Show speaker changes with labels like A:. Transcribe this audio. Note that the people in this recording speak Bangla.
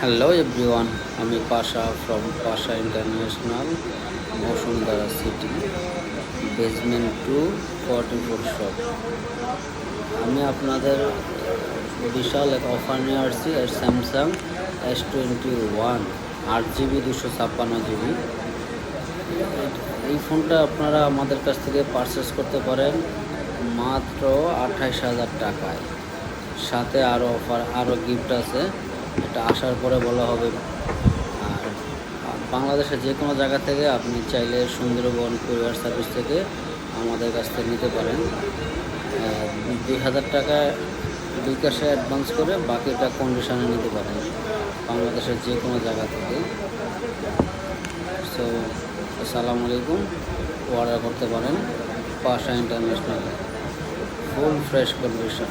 A: হ্যালো এভরিওয়ান, আমি Pasha from Pasha international, Bashundhara city, basement 244 shop. আমি আপনাদের বিশাল এক অফার নিয়ে আসছি স্যামসাং S21 8GB 256GB। এই ফোনটা আপনারা আমাদের কাছ থেকে পারচেস করতে পারেন মাত্র 28,000 টাকায়। সাথে আরও অফার, আরও গিফট আছে, এটা আসার পরে বলা হবে। আর বাংলাদেশের যে কোনো জায়গা থেকে আপনি চাইলে সুন্দরবন কুরিয়ার সার্ভিস থেকে আমাদের কাছ থেকে নিতে পারেন। 2,000 টাকা বিকাশে অ্যাডভান্স করে বাকিটা কন্ডিশনে নিতে পারেন বাংলাদেশের যে কোনো জায়গা থেকে। সো আসসালামু আলাইকুম, অর্ডার করতে পারেন পাশা ইন্টারন্যাশনালে, ফুল ফ্রেশ কন্ডিশন।